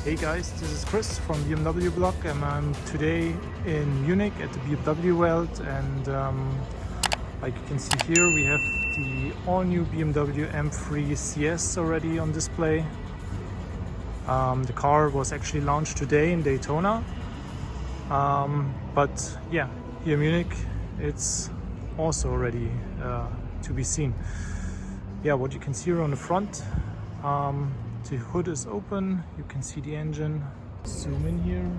Hey guys, this is Chris from BMW blog, and I'm today in Munich at the BMW Welt, and like you can see here we have the all-new BMW M3 CS already on display. The car was actually launched today in Daytona, but yeah, here in Munich it's also already to be seen. Yeah, what you can see here on the front, the hood is open, you can see the engine. Zoom in here.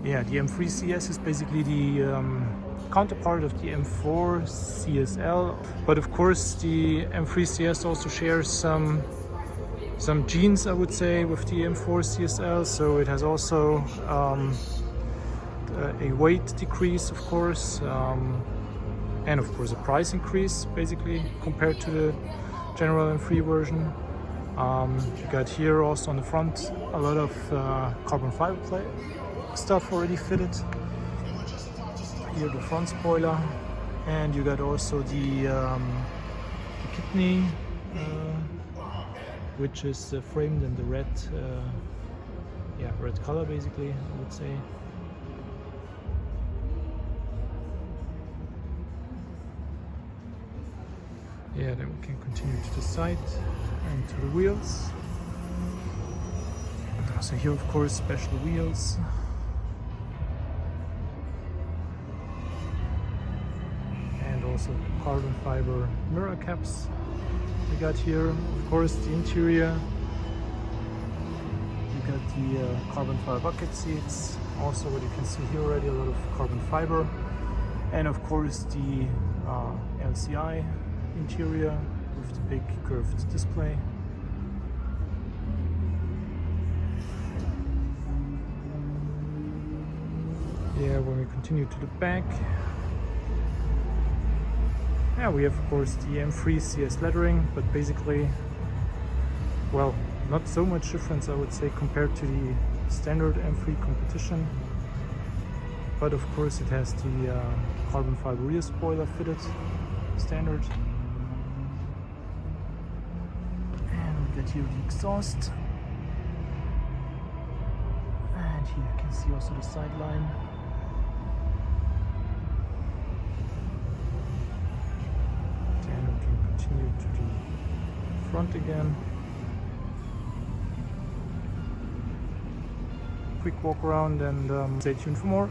Yeah, the M3 CS is basically the counterpart of the M4 CSL, but of course the M3 CS also shares some genes, I would say, with the M4 CSL. So it has also a weight decrease, of course, and of course a price increase basically compared to the general M3 version. You got here also on the front a lot of carbon fiber stuff already fitted. Here the front spoiler, and you got also the kidney, which is framed in the red color basically, I would say. Yeah, then we can continue to the side and to the wheels. So here, of course, special wheels. And also carbon fiber mirror caps we got here. Of course, the interior. You got the carbon fiber bucket seats. Also, what you can see here already, a lot of carbon fiber. And of course, the LCI interior with the big curved display. Yeah, when we continue to the back, yeah, we have of course the M3 CS lettering, but basically, well, not so much difference, I would say, compared to the standard M3 competition. But of course it has the carbon fiber rear spoiler fitted, standard. Get here the exhaust, and here you can see also the sideline. Then we can continue to the front again. Quick walk around, and stay tuned for more.